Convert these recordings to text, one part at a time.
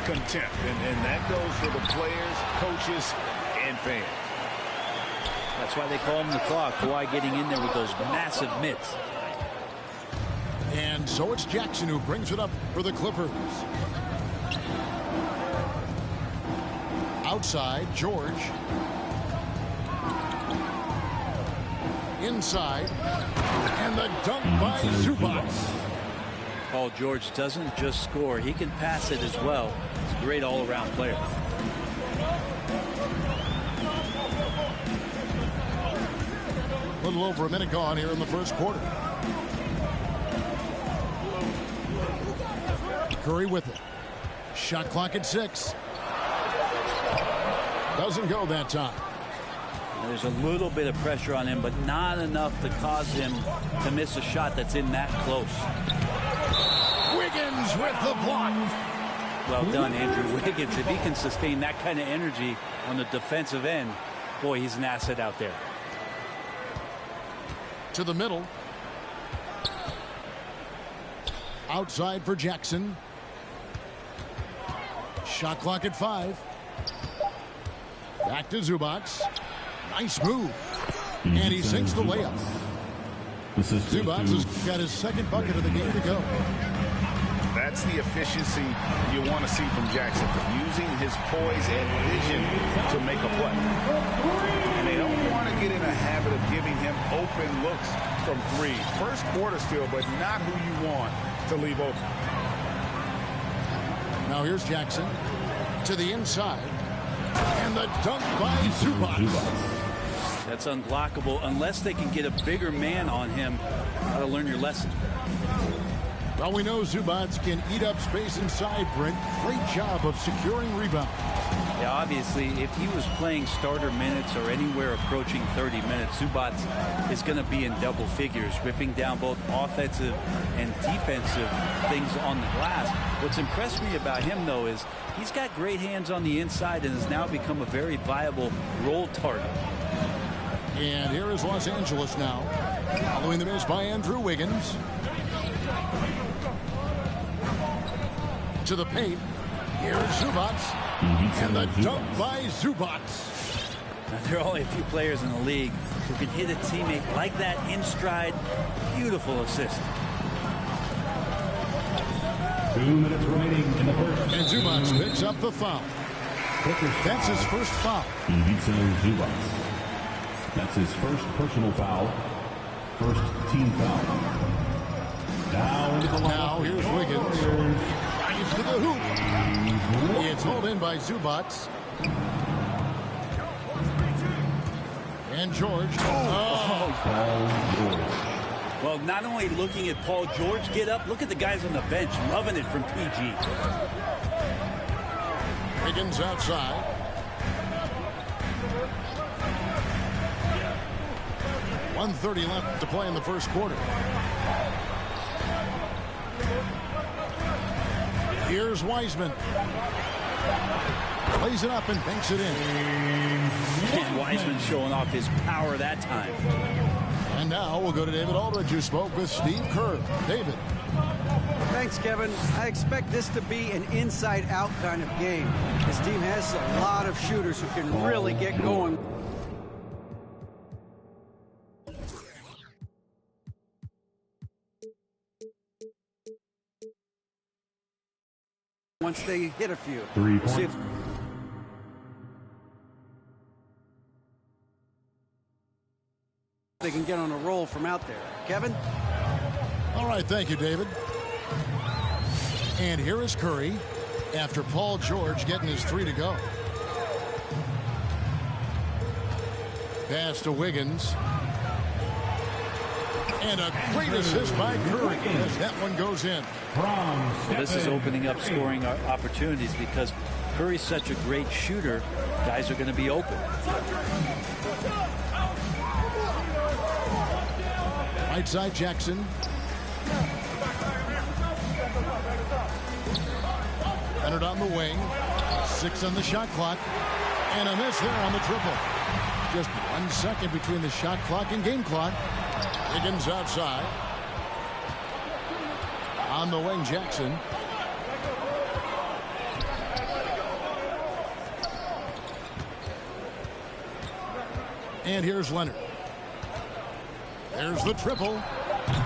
contempt. And that goes for the players, coaches, and fans. That's why they call him the Claw. Kawhi getting in there with those massive mitts. And so it's Jackson who brings it up for the Clippers. Outside, George. Inside. And the dunk by Zubac. Paul George doesn't just score. He can pass it as well. He's a great all-around player. A little over a minute gone here in the first quarter. Curry with it. Shot clock at 6. Doesn't go that time. There's a little bit of pressure on him, but not enough to cause him to miss a shot that's in that close. Wiggins with the block. Well done, Andrew Wiggins. If he can sustain that kind of energy on the defensive end, boy, he's an asset out there. To the middle. Outside for Jackson. Shot clock at 5. Back to Zubac. Nice move. And he sinks the layup. Zubac has got his second bucket of the game to go. That's the efficiency you want to see from Jackson, using his poise and vision to make a play. And they don't want to get in a habit of giving him open looks from 3. First quarter still, but not who you want to leave open. Now here's Jackson to the inside. And the dunk by Zubac. That's unblockable unless they can get a bigger man on him. Gotta learn your lesson. Well, we know Zubac can eat up space inside, Brent. Great job of securing rebounds. Yeah, obviously, if he was playing starter minutes or anywhere approaching 30 minutes, Zubac is going to be in double figures, ripping down both offensive and defensive things on the glass. What's impressed me about him, though, is he's got great hands on the inside and has now become a very viable roll target. And here is Los Angeles now, following the miss by Andrew Wiggins. To the paint. Here's Zubac. And the dunk by Zubac. Now, there are only a few players in the league who can hit a teammate like that in stride. Beautiful assist. 2 minutes remaining in the first. And Zubac picks up the foul. That's his first foul. Zubac. That's his first personal foul. First team foul. Now here's Wiggins. Drives to the hoop. It's hauled in by Zubac. And George. Well, not only looking at Paul George get up, look at the guys on the bench loving it from PG. Wiggins outside. .130 left to play in the first quarter. Here's Wiseman. Plays it up and banks it in. And Wiseman showing off his power that time. And now we'll go to David Aldridge, who spoke with Steve Kerr. David. Thanks, Kevin. I expect this to be an inside-out kind of game. This team has a lot of shooters who can really get going. Once they hit a few. 3 points. They can get on a roll from out there. Kevin? All right, thank you, David. And here is Curry after Paul George getting his 3 to go. Pass to Wiggins. And a great assist by Curry as that one goes in. Well, this is opening up scoring opportunities because Curry's such a great shooter. Guys are going to be open. Right side, Jackson. Leonard on the wing. 6 on the shot clock. And a miss there on the triple. Just 1 second between the shot clock and game clock. Wiggins outside. On the wing, Jackson. And here's Leonard. There's the triple.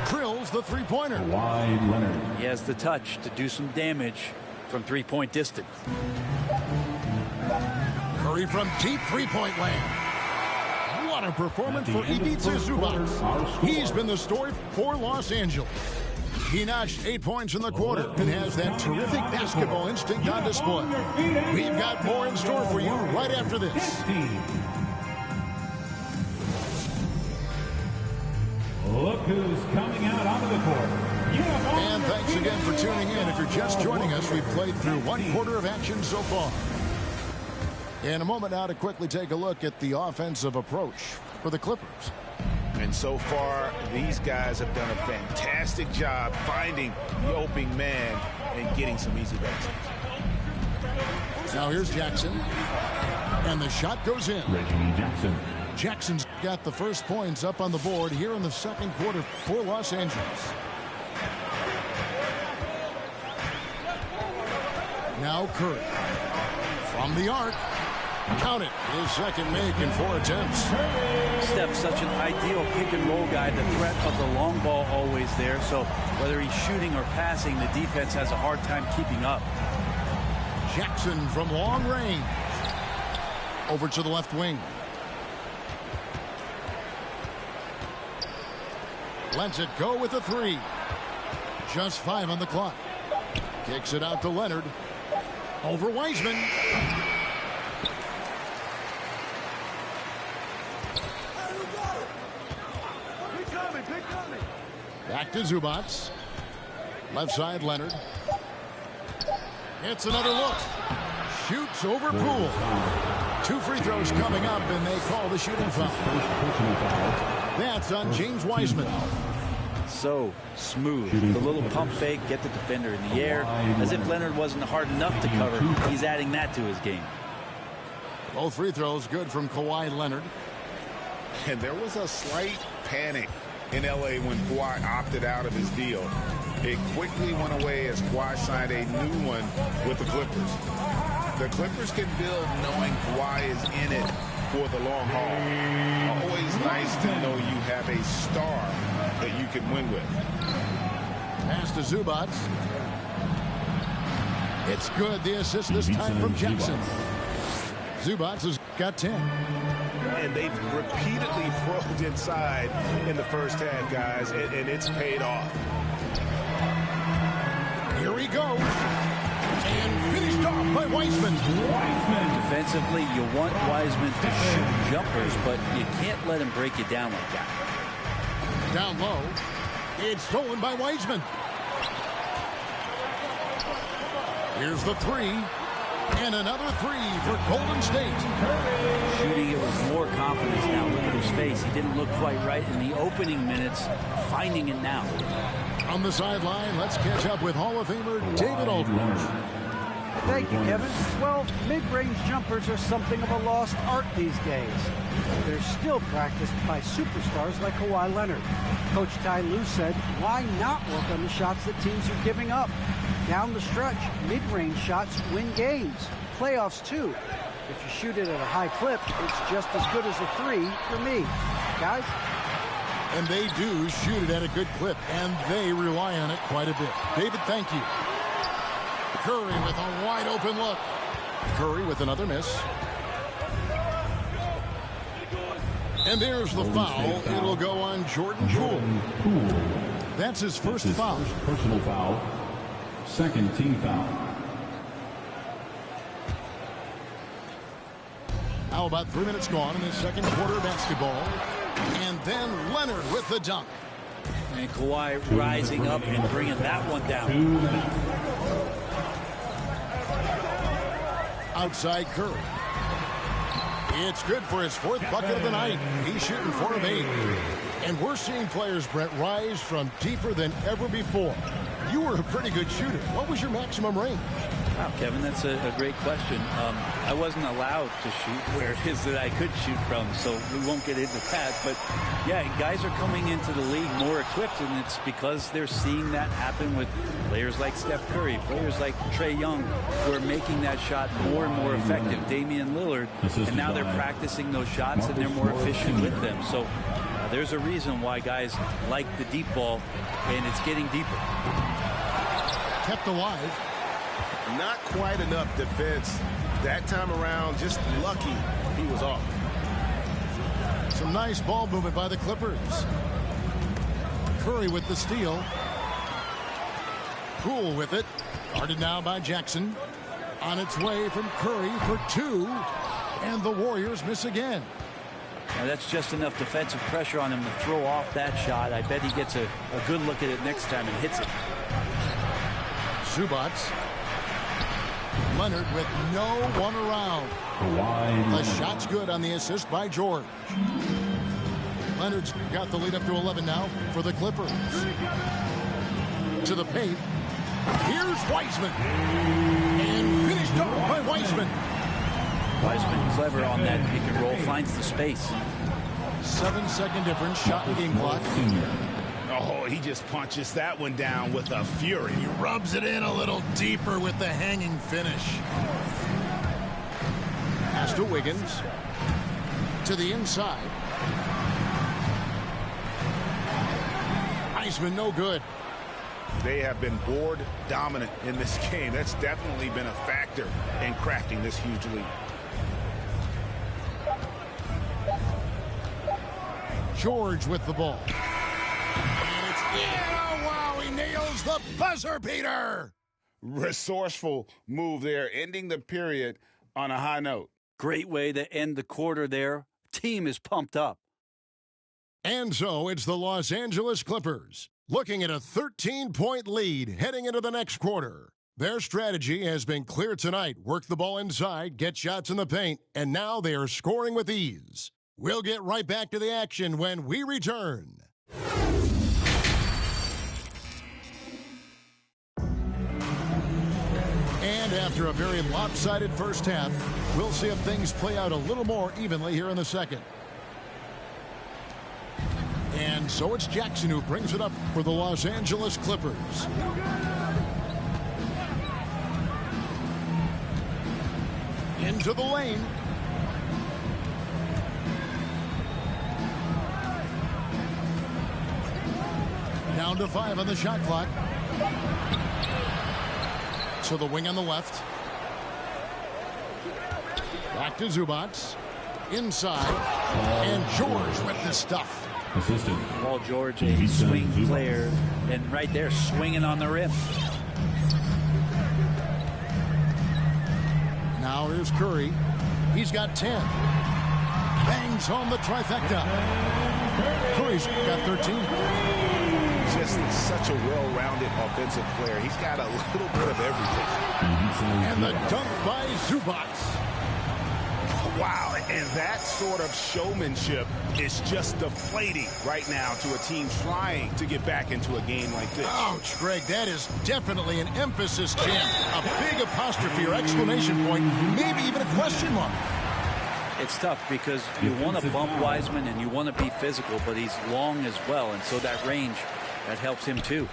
Drills the three-pointer. Kawhi Leonard. He has the touch to do some damage from three-point distance. Curry from deep three-point land. What a performance for Ivica Zubac. He's been the story for Los Angeles. He notched 8 points in the quarter and has that terrific basketball instinct on display. We've got more in store for you right after this. Look who's coming out onto the court. And thanks again for tuning in. If you're just joining us, we've played through 1 quarter of action so far. In a moment now to quickly take a look at the offensive approach for the Clippers. And so far, these guys have done a fantastic job finding the opening man and getting some easy baskets. Now here's Jackson. And the shot goes in. Reggie Jackson. Jackson's got the first points up on the board here in the second quarter for Los Angeles. Now Curry. From the arc. Count it. His second make in 4 attempts. Steph's such an ideal pick-and-roll guy. The threat of the long ball always there. So whether he's shooting or passing, the defense has a hard time keeping up. Jackson from long range. Over to the left wing. Lets it go with a 3. Just 5 on the clock. Kicks it out to Leonard. Over Wiseman. Back to Zubac. Left side, Leonard. It's another look. Shoots over Poole. 2 free throws coming up, and they call the shooting foul. That's on James Wiseman. So smooth. The little pump fake, get the defender in the air. As if Leonard wasn't hard enough to cover. He's adding that to his game. Both free throws good from Kawhi Leonard. And there was a slight panic in L.A. when Kawhi opted out of his deal. It quickly went away as Kawhi signed a new one with the Clippers. The Clippers can build knowing Kawhi is in it for the long haul. Always nice to know you have a star that you can win with. Pass to Zubac. It's good. The assist this time from Jackson. Zubac has got 10. And they've repeatedly probed inside in the first half, guys, and it's paid off. Here he goes. And finished off by Wiseman. Defensively, you want Wiseman to shoot jumpers, but you can't let him break you down like that. Down low. It's stolen by Wiseman. Here's the 3. And another 3 for Golden State. Shooting it with more confidence now. Look at his face. He didn't look quite right in the opening minutes. Finding it now. On the sideline, let's catch up with Hall of Famer David Aldridge. Thank you, Kevin. Well, mid-range jumpers are something of a lost art these days. They're still practiced by superstars like Kawhi Leonard. Coach Ty Lue said, why not work on the shots that teams are giving up? Down the stretch, mid-range shots win games. Playoffs, too. If you shoot it at a high clip, it's just as good as a 3 for me. Guys? And they do shoot it at a good clip, and they rely on it quite a bit. David, thank you. Curry with a wide open look. Curry with another miss. And there's the foul. It'll go on Jordan Poole. That's his first foul. First personal foul. Second team foul. Now about 3 minutes gone in the second quarter of basketball. And then Leonard with the dunk. And Kawhi rising up and bringing that one down. Outside Curry. It's good for his 4th bucket of the night. He's shooting 4 of 8. And we're seeing players, Brett, rise from deeper than ever before. You were a pretty good shooter. What was your maximum range? Wow, Kevin, that's a great question. I wasn't allowed to shoot where it is that I could shoot from, so we won't get into that. But, yeah, guys are coming into the league more equipped, and it's because they're seeing that happen with players like Steph Curry, players like Trae Young, who are making that shot more and more effective. Damian Lillard, and now they're practicing those shots, and they're more efficient with them. So there's a reason why guys like the deep ball, and it's getting deeper. Kept alive. Not quite enough defense that time around. Just lucky he was off. Some nice ball movement by the Clippers. Curry with the steal. Poole with it. Guarded now by Jackson. On its way from Curry for two. And the Warriors miss again. Now that's just enough defensive pressure on him to throw off that shot. I bet he gets a good look at it next time and hits it. Zubac. Leonard with no one around. The shot's good on the assist by George. Leonard's got the lead up to 11 now for the Clippers. To the paint. Here's Wiseman. And finished off by Wiseman. Wiseman clever on that pick and roll. Finds the space. 7-second difference. Shot and game clock. Oh, he just punches that one down with a fury. He rubs it in a little deeper with the hanging finish. Pass to Wiggins. To the inside. Wiseman no good. They have been board dominant in this game. That's definitely been a factor in crafting this huge lead. George with the ball. And it's in. Oh, wow, he nails the buzzer beater. Resourceful move there, ending the period on a high note. Great way to end the quarter there. Team is pumped up. And so it's the Los Angeles Clippers looking at a 13-point lead heading into the next quarter. Their strategy has been clear tonight. Work the ball inside, get shots in the paint, and now they are scoring with ease. We'll get right back to the action when we return. And after a very lopsided first half, we'll see if things play out a little more evenly here in the second. And so it's Jackson who brings it up for the Los Angeles Clippers. Into the lane. Down to 5 on the shot clock. So the wing on the left. Back to Zubac. Inside. And George with the stuff. Assistant. Paul George, a swing player, and right there swinging on the rim. Now here's Curry. He's got 10. Bangs home the trifecta. Curry's got 13. Just such a well-rounded offensive player. He's got a little bit of everything. And the dunk by Zubac. Wow, and that sort of showmanship is just deflating right now to a team trying to get back into a game like this. Ouch, Greg, that is definitely an emphasis, Jim. A big apostrophe or exclamation point, maybe even a question mark. It's tough because you want to bump Wiseman and you want to be physical, but he's long as well, and so that range, that helps him too.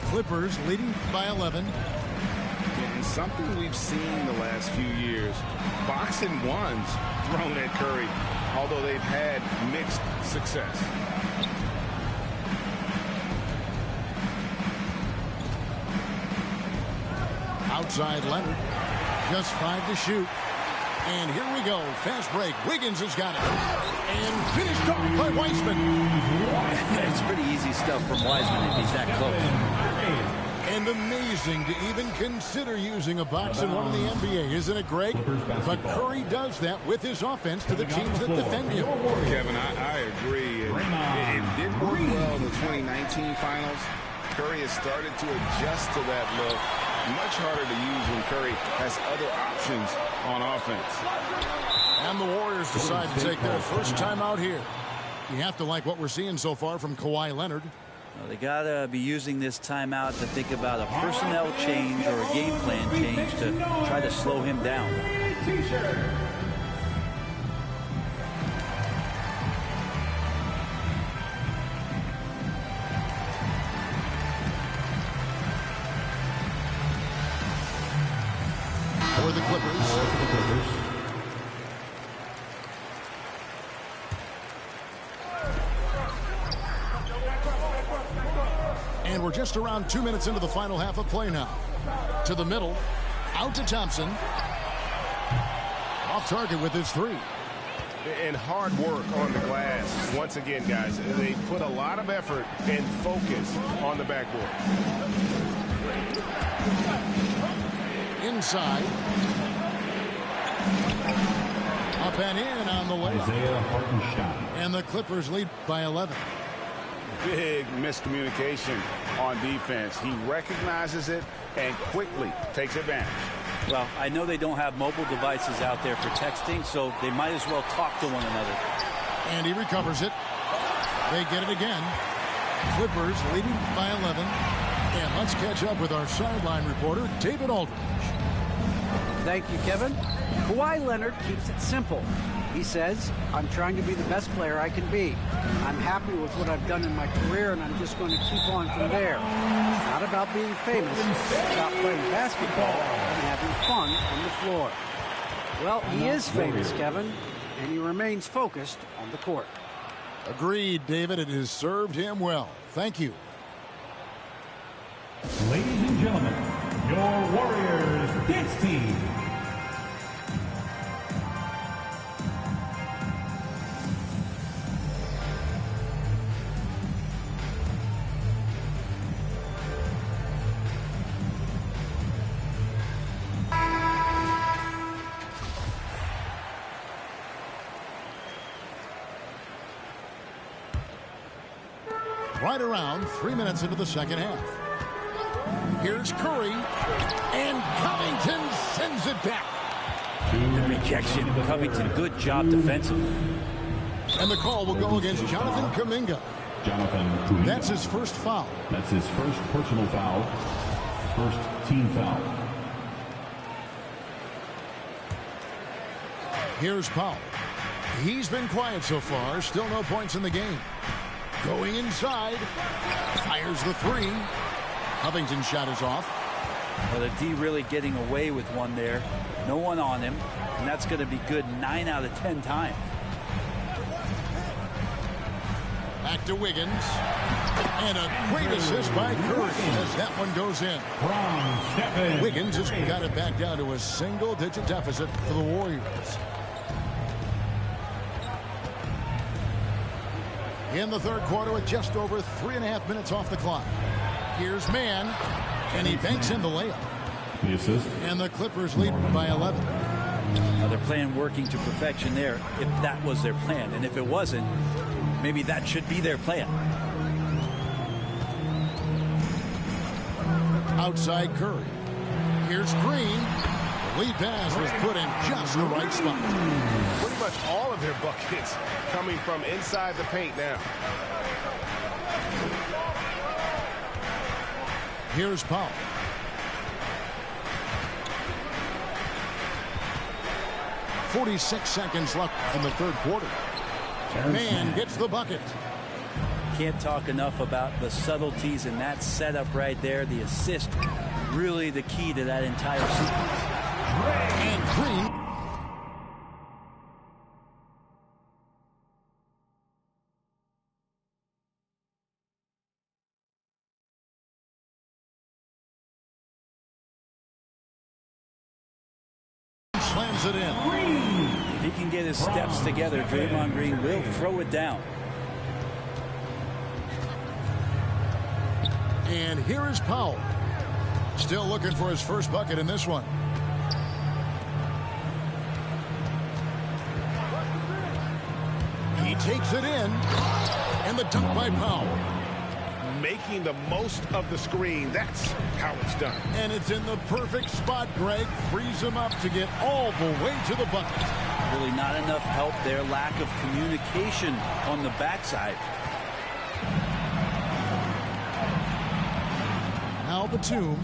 Clippers leading by 11. And something we've seen the last few years, boxing ones thrown at Curry, although they've had mixed success. Outside Leonard, just 5 to shoot. And here we go, fast break. Wiggins has got it. And finished off by Wiseman. It's pretty easy stuff from Wiseman if he's that close. And amazing to even consider using a box and one in the NBA, isn't it, Greg? But Curry does that with his offense to the teams that defend him. Kevin, I agree. It did work well in the 2019 finals. Curry has started to adjust to that look. Much harder to use when Curry has other options on offense. And the Warriors decide to take their first time out here. You have to like what we're seeing so far from Kawhi Leonard. Well, they got to be using this timeout to think about a personnel change or a game plan change to try to slow him down. For the Clippers. And we're just around 2 minutes into the final half of play now. To the middle, out to Thompson. Off target with his three. And hard work on the glass. Once again, guys, they put a lot of effort and focus on the backboard. Inside. Up and in on the layup. Isaiah Hartenstein. And the Clippers lead by 11. Big miscommunication on defense. He recognizes it and quickly takes advantage. Well, I know they don't have mobile devices out there for texting, so they might as well talk to one another. And he recovers it. They get it again. Clippers leading by 11. And let's catch up with our sideline reporter, David Aldridge. Thank you, Kevin. Kawhi Leonard keeps it simple. He says, I'm trying to be the best player I can be. I'm happy with what I've done in my career, and I'm just going to keep on from there. It's not about being famous. It's about playing basketball and having fun on the floor. Well, he is famous, Kevin, and he remains focused on the court. Agreed, David. It has served him well. Thank you. Ladies and gentlemen, your Warriors dance team. Right around 3 minutes into the second half. Here's Curry, and Covington sends it back. The rejection. Covington, good job defensively. And the call will go against Jonathan Kuminga. Jonathan Kuminga. That's his first foul. That's his first personal foul. First team foul. Here's Powell. He's been quiet so far. Still no points in the game. Going inside. Fires the three. Covington's shot is off. Well, the D really getting away with one there. No one on him. And that's going to be good 9 out of 10 times. Back to Wiggins. And a great assist by Curry as that one goes in. Wiggins has got it back down to a single-digit deficit for the Warriors. In the third quarter with just over 3.5 minutes off the clock. Here's Mann, and he banks in the layup. The assist. And the Clippers lead by 11. Now their plan working to perfection there, if that was their plan. And if it wasn't, maybe that should be their plan. Outside Curry. Here's Green. The lead pass was put in just the right spot. Pretty much all of their buckets coming from inside the paint now. Here's Powell. .46 seconds left in the third quarter. Mann gets the bucket. Can't talk enough about the subtleties in that setup right there. The assist, really the key to that entire sequence. And Green. Slams it in. If he can get his steps together, Draymond Green will throw it down. And here is Powell. Still looking for his first bucket in this one. He takes it in. And the dunk by Powell. Making the most of the screen. That's how it's done. And it's in the perfect spot. Greg frees him up to get all the way to the bucket. Really not enough help there. Lack of communication on the backside. Now Batum.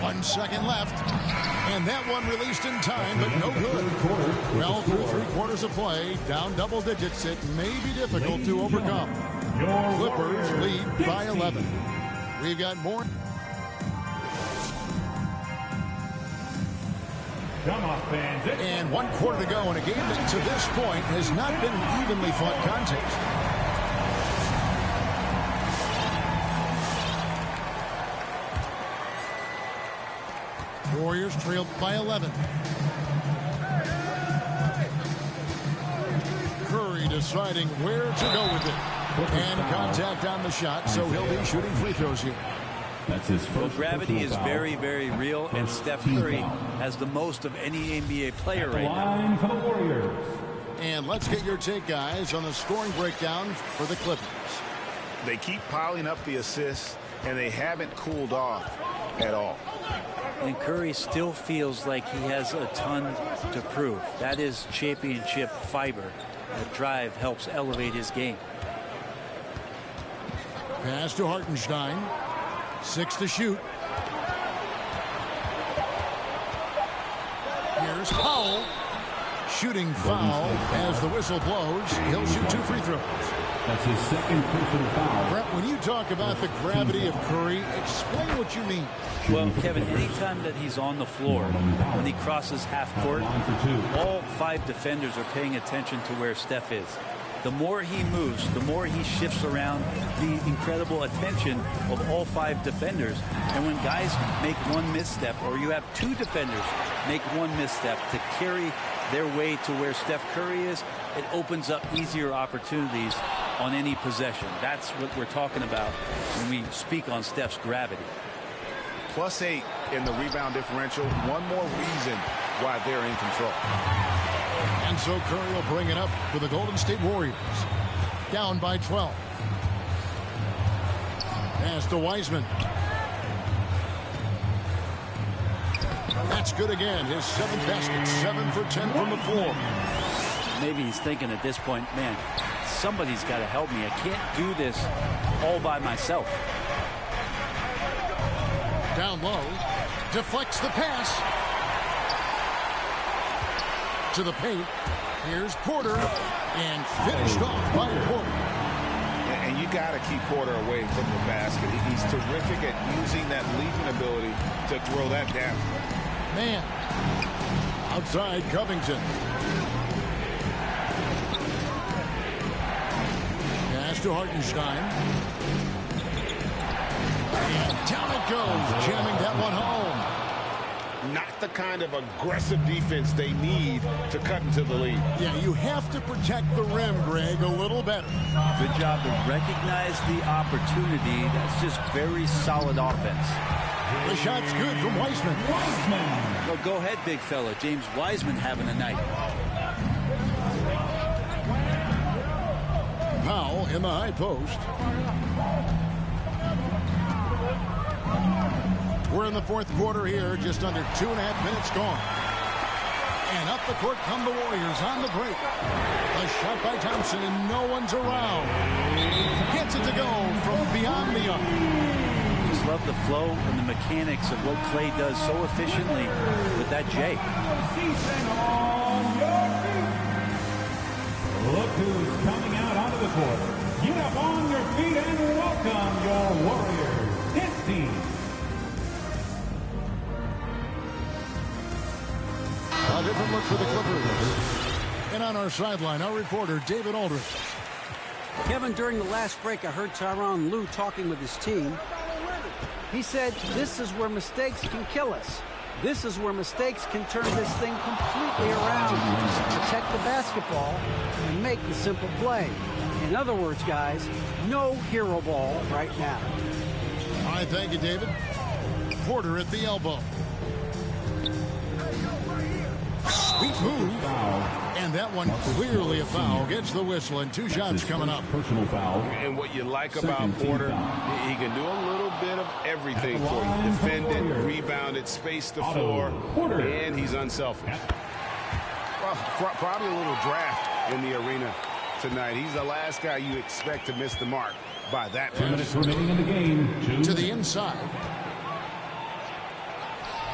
1 second left. And that one released in time, but no good. Well, through 3 quarters of play, down double digits, it may be difficult to overcome. Clippers lead by 11. We've got more. Come on, fans. And 1 quarter to go in a game that to this point has not been an evenly fought contest. Warriors trailed by 11. Curry deciding where to go with it. And contact on the shot, so he'll be shooting free throws here. That's his first. Well, gravity is very, very real, and Steph Curry has the most of any NBA player right now. Line for the Warriors. And let's get your take, guys, on the scoring breakdown for the Clippers. They keep piling up the assists, and they haven't cooled off at all. And Curry still feels like he has a ton to prove. That is championship fiber. The drive helps elevate his game. Pass to Hartenstein. 6 to shoot. Here's Powell. Shooting foul as the whistle blows. He'll shoot 2 free throws. That's his second personal foul. Brett, when you talk about the gravity of Curry, explain what you mean. Well, Kevin, anytime that he's on the floor, when he crosses half court, all 5 defenders are paying attention to where Steph is. The more he moves, the more he shifts around, the incredible attention of all 5 defenders. And when guys make one misstep, or you have 2 defenders make one misstep to carry their way to where Steph Curry is, it opens up easier opportunities on any possession. That's what we're talking about when we speak on Steph's gravity. +8 in the rebound differential. One more reason why they're in control. And so Curry will bring it up for the Golden State Warriors. Down by 12. Pass to Wiseman. That's good again. His 7th basket. 7 for 10 from the floor. Maybe he's thinking at this point, man, somebody's got to help me. I can't do this all by myself. Down low. Deflects the pass. To the paint. Here's Porter. And finished off by Porter. And you got to keep Porter away from the basket. He's terrific at using that leaping ability to throw that down. Man. Outside Covington. Pass to Hartenstein. And down it goes. Jamming that one home. Not the kind of aggressive defense they need to cut into the lead. Yeah, you have to protect the rim, Greg, a little better. Good job to recognize the opportunity. That's just very solid offense. The shot's good from Wiseman. Well, go ahead, big fella. James Wiseman having a night. Powell in the high post. We're in the 4th quarter here, just under 2.5 minutes gone. And up the court come the Warriors on the break. A shot by Thompson, and no one's around. Gets it to go from beyond the arc. Just love the flow and the mechanics of what Klay does so efficiently with that J. Look who's coming out onto the court. Get up on your feet and welcome your Warriors. His team. A different look for the Clippers. And on our sideline, our reporter, David Aldridge. Kevin, during the last break, I heard Tyronn Lue talking with his team. He said, this is where mistakes can kill us. This is where mistakes can turn this thing completely around. Protect the basketball and make the simple play. In other words, guys, no hero ball right now. All right, thank you, David. Porter at the elbow. Sweet move. And that one clearly a foul. Gets the whistle, and 2 shots coming up. Personal foul. And what you like about Porter, he can do a little bit of everything for you. Defend it, rebound it, space the floor, and he's unselfish. Well, probably a little draft in the arena tonight. He's the last guy you expect to miss the mark by that 2 minutes much. remaining in the game. To the inside.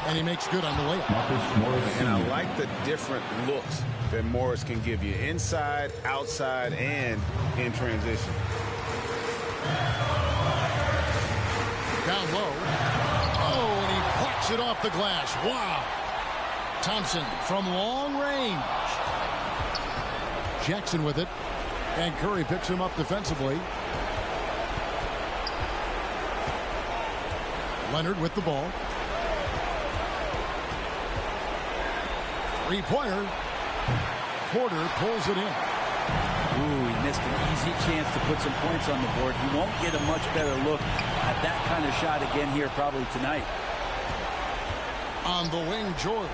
And he makes good on the layup. And I like the different looks that Morris can give you. Inside, outside, and in transition. Down low. Oh, and he plucks it off the glass. Wow. Thompson from long range. Jackson with it. And Curry picks him up defensively. Leonard with the ball. Three-pointer. Porter pulls it in. Ooh, he missed an easy chance to put some points on the board. He won't get a much better look at that kind of shot again here probably tonight. On the wing, George.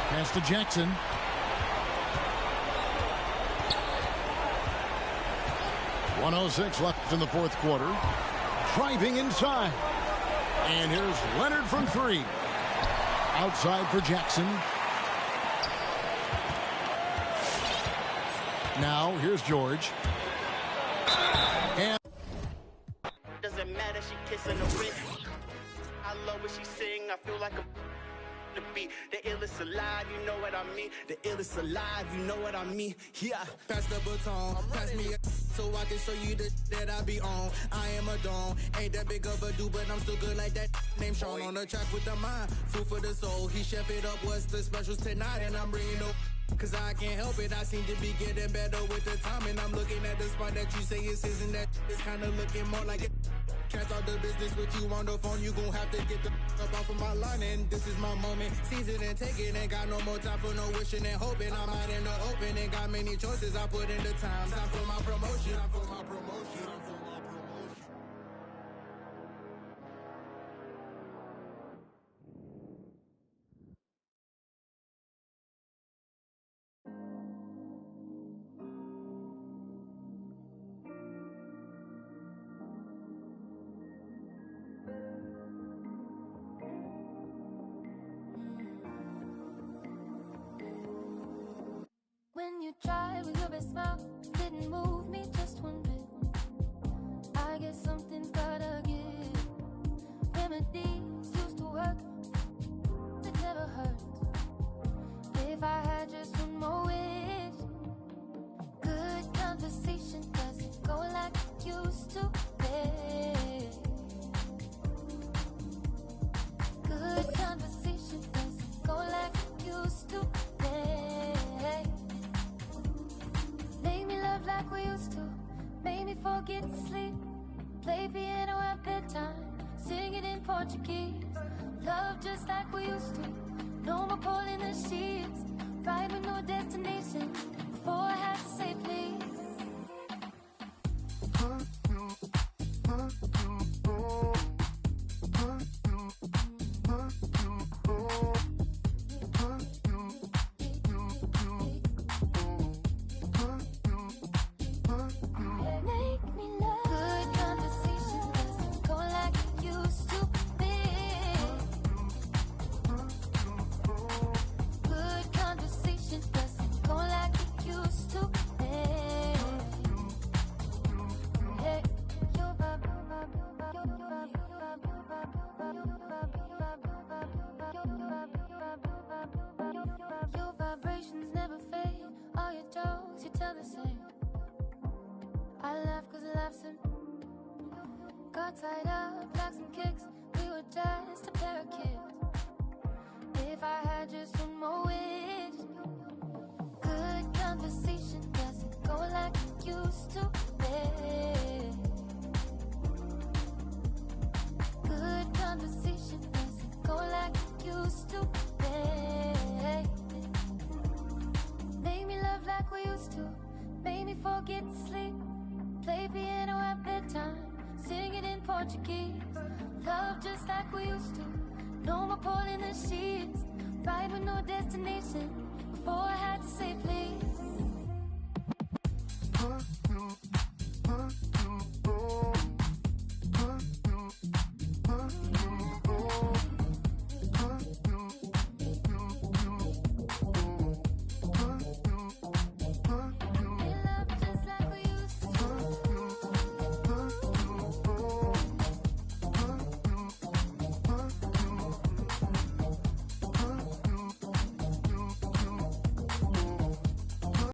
Pass to Jackson. .106 left in the fourth quarter. Driving inside. And here's Leonard from three. Outside for Jackson. Now, here's George. And doesn't matter, she kissing the wrist. I love what she sing, I feel like a to be the illest alive, you know what I mean? The illest alive, you know what I mean? Yeah. Pass the baton, pass me so I can show you the that I be on. I am a don, ain't that big of a dude, but I'm still good like that. Name Sean on the track with the mind, food for the soul. He chef it up, what's the specials tonight? And I'm bringing up. Cause I can't help it, I seem to be getting better with the time. And I'm looking at the spot that you say is his, and that is kinda looking more like it. Can't talk the business with you on the phone, you gon' have to get the up off of my line. And this is my moment, seize it and take it. Ain't got no more time for no wishing and hoping. I'm out in the open, ain't got many choices, I put in the time. Time for my promotion, time for my promotion, time for my promotion. When you tried with your best smile, didn't move me just one bit. I guess something's gotta give. Remedies used to work, it never hurt. If I had just one more wish, good conversation doesn't go like it used to be. Good conversation doesn't go like it used to be. Like we used to, made me forget to sleep. Play piano at bedtime, sing it in Portuguese. Love just like we used to, no more pulling the sheets. Ride with no destination, before I had to say please. Tied up like some kicks, we were just a pair of kids. If I had just one more wish, good conversation doesn't go like it used to be. Good conversation doesn't go like it used to be. Made me love like we used to, made me forget to sleep. Play piano at bedtime, sing it in Portuguese. Love just like we used to, no more pulling the sheets. Ride with no destination, before I had to say please.